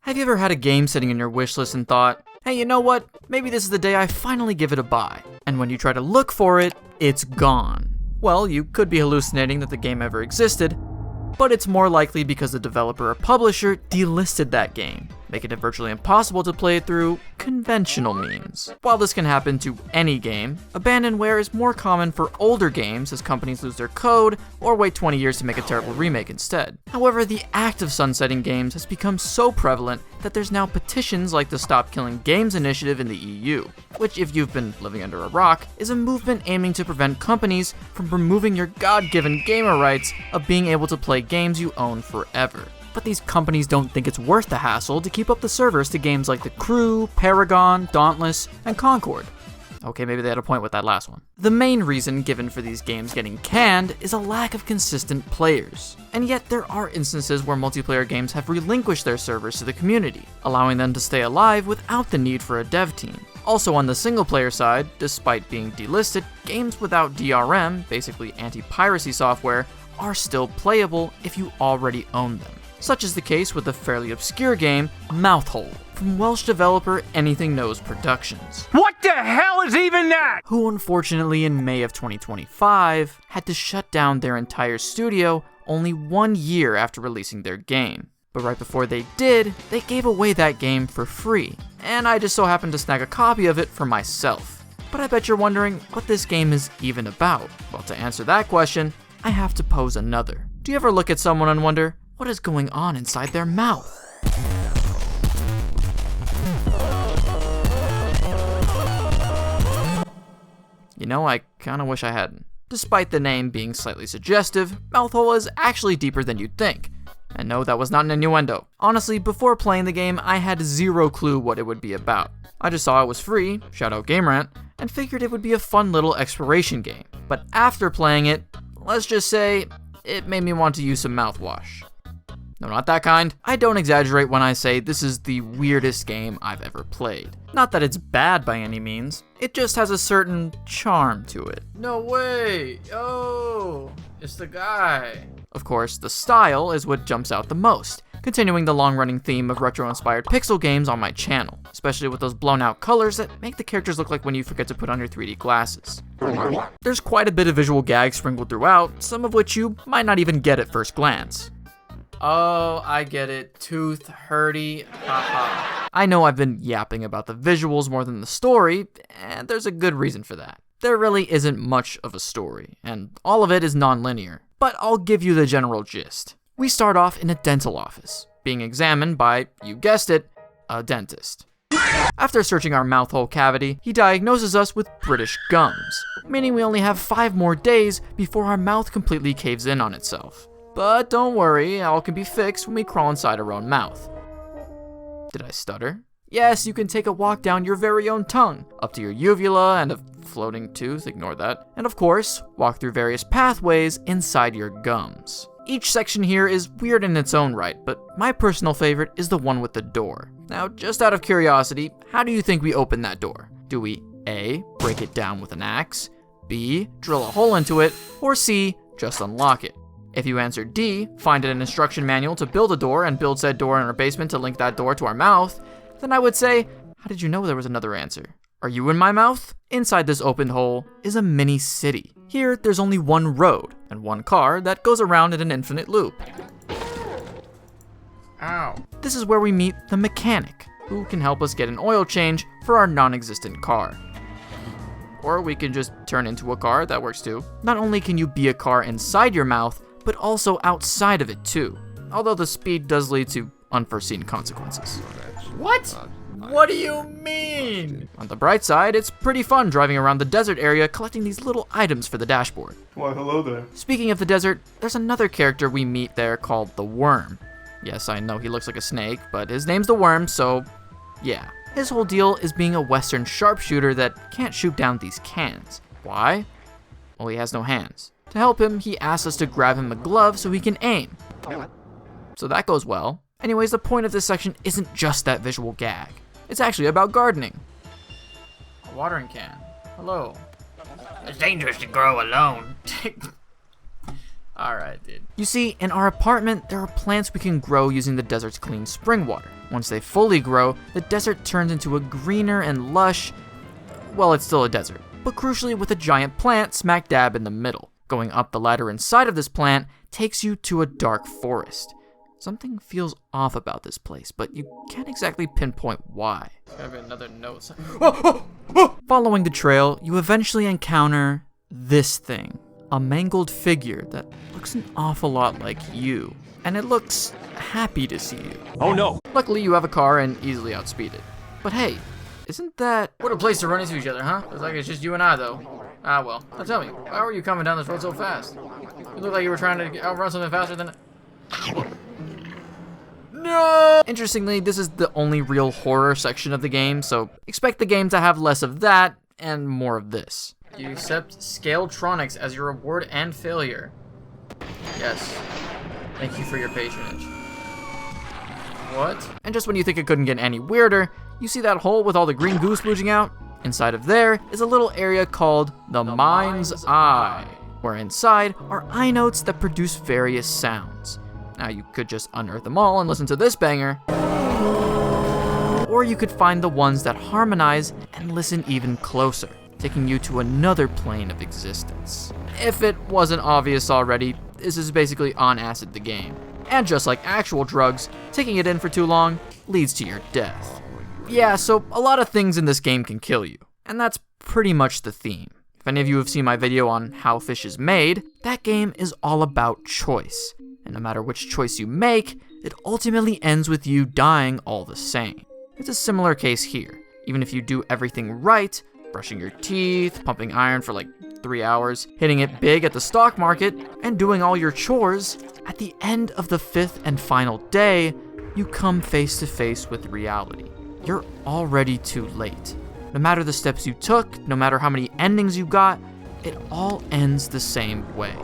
Have you ever had a game sitting in your wishlist and thought, hey, you know what? Maybe this is the day I finally give it a buy. And when you try to look for it, it's gone. Well, you could be hallucinating that the game ever existed, but it's more likely because the developer or publisher delisted that game, making it virtually impossible to play it through conventional means. While this can happen to any game, abandonware is more common for older games as companies lose their code or wait 20 years to make a terrible remake instead. However, the act of sunsetting games has become so prevalent that there's now petitions like the Stop Killing Games initiative in the EU, which, if you've been living under a rock, is a movement aiming to prevent companies from removing your God-given gamer rights of being able to play games you own forever. But these companies don't think it's worth the hassle to keep up the servers to games like The Crew, Paragon, Dauntless, and Concord. Okay, maybe they had a point with that last one. The main reason given for these games getting canned is a lack of consistent players. And yet there are instances where multiplayer games have relinquished their servers to the community, allowing them to stay alive without the need for a dev team. Also on the single player side, despite being delisted, games without DRM, basically anti-piracy software, are still playable if you already own them. Such is the case with the fairly obscure game, MOUTHOLE, from Welsh developer Anything Knows Productions. What the hell is even that? Who unfortunately in May of 2025 had to shut down their entire studio only 1 year after releasing their game. But right before they did, they gave away that game for free, and I just so happened to snag a copy of it for myself. But I bet you're wondering what this game is even about. Well, to answer that question, I have to pose another. Do you ever look at someone and wonder, what is going on inside their mouth? You know, I kinda wish I hadn't. Despite the name being slightly suggestive, MOUTHOLE is actually deeper than you'd think. And no, that was not an innuendo. Honestly, before playing the game, I had zero clue what it would be about. I just saw it was free, shout out Game Rant, and figured it would be a fun little exploration game. But after playing it, let's just say, it made me want to use some mouthwash. No, not that kind. I don't exaggerate when I say this is the weirdest game I've ever played. Not that it's bad by any means, it just has a certain charm to it. No way! Oh, it's the guy. Of course, the style is what jumps out the most, continuing the long-running theme of retro-inspired pixel games on my channel, especially with those blown-out colors that make the characters look like when you forget to put on your 3D glasses. There's quite a bit of visual gags sprinkled throughout, some of which you might not even get at first glance. Oh, I get it. Tooth hurty. Haha. I know I've been yapping about the visuals more than the story, and there's a good reason for that. There really isn't much of a story, and all of it is non-linear. But I'll give you the general gist. We start off in a dental office, being examined by, you guessed it, a dentist. After searching our mouth hole cavity, he diagnoses us with British gums, meaning we only have 5 more days before our mouth completely caves in on itself. But don't worry, all can be fixed when we crawl inside our own mouth. Did I stutter? Yes, you can take a walk down your very own tongue, up to your uvula and a floating tooth, ignore that. And of course, walk through various pathways inside your gums. Each section here is weird in its own right, but my personal favorite is the one with the door. Now, just out of curiosity, how do you think we open that door? Do we A, break it down with an axe, B, drill a hole into it, or C, just unlock it? If you answer D, find an instruction manual to build a door and build said door in our basement to link that door to our mouth, then I would say, how did you know there was another answer? Are you in my mouth? Inside this opened hole is a mini city. Here, there's only one road and one car that goes around in an infinite loop. Ow. This is where we meet the mechanic, who can help us get an oil change for our non-existent car. Or we can just turn into a car, that works too. Not only can you be a car inside your mouth, but also outside of it too. Although the speed does lead to unforeseen consequences. What? What do you mean? On the bright side, it's pretty fun driving around the desert area collecting these little items for the dashboard. Why, hello there. Speaking of the desert, there's another character we meet there called the Worm. Yes, I know he looks like a snake, but his name's the Worm, so yeah. His whole deal is being a Western sharpshooter that can't shoot down these cans. Why? Well, he has no hands. To help him, he asks us to grab him a glove so he can aim. So that goes well. Anyways, the point of this section isn't just that visual gag. It's actually about gardening. A watering can. Hello. It's dangerous to grow alone. Alright, dude. You see, in our apartment, there are plants we can grow using the desert's clean spring water. Once they fully grow, the desert turns into a greener and lush, well, it's still a desert, but crucially with a giant plant smack dab in the middle. Going up the ladder inside of this plant takes you to a dark forest. Something feels off about this place, but you can't exactly pinpoint why. Another note. Following the trail, you eventually encounter this thing. A mangled figure that looks an awful lot like you, and it looks happy to see you. Oh no! Luckily, you have a car and easily outspeed it. But hey, isn't that... What a place to run into each other, huh? Looks like it's just you and I, though. Ah, well. Now tell me, why were you coming down this road so fast? You look like you were trying to outrun something faster than... No! Interestingly, this is the only real horror section of the game, so expect the game to have less of that and more of this. You accept Scaletronics as your reward and failure. Yes. Thank you for your patronage. What? And just when you think it couldn't get any weirder, you see that hole with all the green goo splooging out? Inside of there is a little area called the Mind's Eye, where inside are eye notes that produce various sounds. Now you could just unearth them all and listen to this banger, or you could find the ones that harmonize and listen even closer, taking you to another plane of existence. If it wasn't obvious already, this is basically on acid the game. And just like actual drugs, taking it in for too long leads to your death. Yeah, so a lot of things in this game can kill you, and that's pretty much the theme. If any of you have seen my video on how fish is made, that game is all about choice. And no matter which choice you make, it ultimately ends with you dying all the same. It's a similar case here. Even if you do everything right, brushing your teeth, pumping iron for like 3 hours, hitting it big at the stock market, and doing all your chores, at the end of the 5th and final day, you come face to face with reality. You're already too late. No matter the steps you took, no matter how many endings you got, it all ends the same way.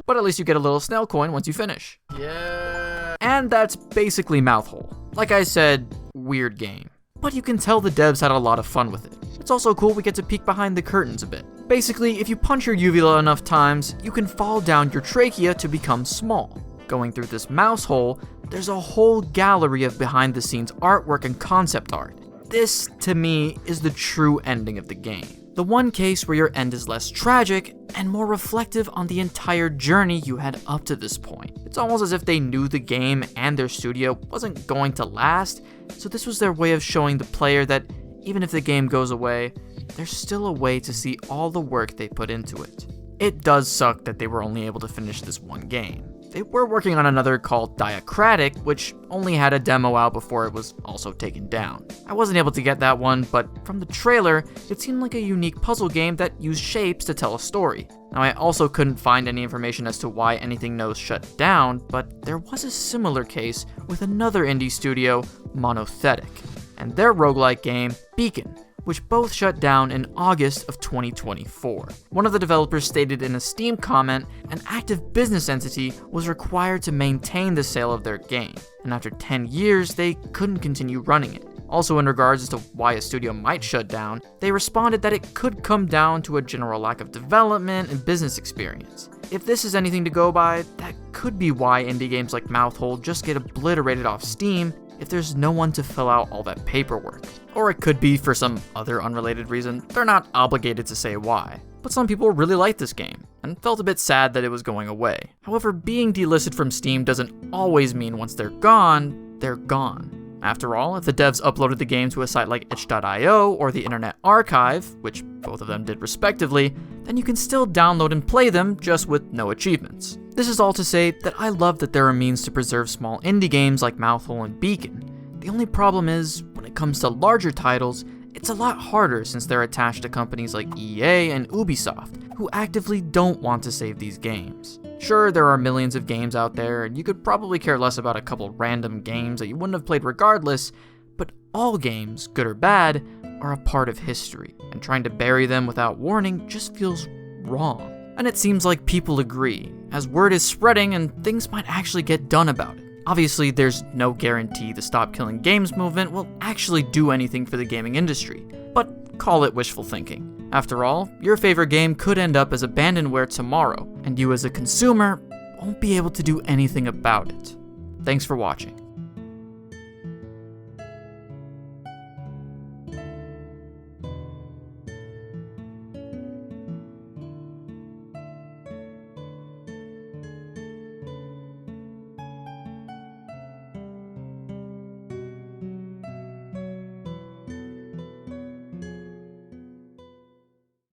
But at least you get a little snail coin once you finish. Yeah. And that's basically MOUTHOLE. Like I said, weird game. But you can tell the devs had a lot of fun with it. It's also cool we get to peek behind the curtains a bit. Basically, if you punch your uvula enough times, you can fall down your trachea to become small. Going through this mouse hole, there's a whole gallery of behind-the-scenes artwork and concept art. This, to me, is the true ending of the game. The one case where your end is less tragic and more reflective on the entire journey you had up to this point. It's almost as if they knew the game and their studio wasn't going to last, so this was their way of showing the player that even if the game goes away, there's still a way to see all the work they put into it. It does suck that they were only able to finish this one game. They were working on another called Diacratic, which only had a demo out before it was also taken down. I wasn't able to get that one, but from the trailer, it seemed like a unique puzzle game that used shapes to tell a story. Now, I also couldn't find any information as to why Anything Knows shut down, but there was a similar case with another indie studio, Monothetic, and their roguelike game, Beacon, which both shut down in August of 2024. One of the developers stated in a Steam comment an active business entity was required to maintain the sale of their game, and after 10 years, they couldn't continue running it. Also, in regards as to why a studio might shut down, they responded that it could come down to a general lack of development and business experience. If this is anything to go by, that could be why indie games like MOUTHOLE just get obliterated off Steam if there's no one to fill out all that paperwork. Or it could be for some other unrelated reason. They're not obligated to say why. But some people really liked this game, and felt a bit sad that it was going away. However, being delisted from Steam doesn't always mean once they're gone, they're gone. After all, if the devs uploaded the game to a site like itch.io or the Internet Archive, which both of them did respectively, then you can still download and play them, just with no achievements. This is all to say that I love that there are means to preserve small indie games like MOUTHOLE and Beacon. The only problem is, when it comes to larger titles, it's a lot harder since they're attached to companies like EA and Ubisoft, who actively don't want to save these games. Sure, there are millions of games out there, and you could probably care less about a couple random games that you wouldn't have played regardless, but all games, good or bad, are a part of history, and trying to bury them without warning just feels wrong. And it seems like people agree, as word is spreading and things might actually get done about it. Obviously, there's no guarantee the Stop Killing Games movement will actually do anything for the gaming industry, but call it wishful thinking. After all, your favorite game could end up as abandonware tomorrow, and you as a consumer won't be able to do anything about it. Thanks for watching.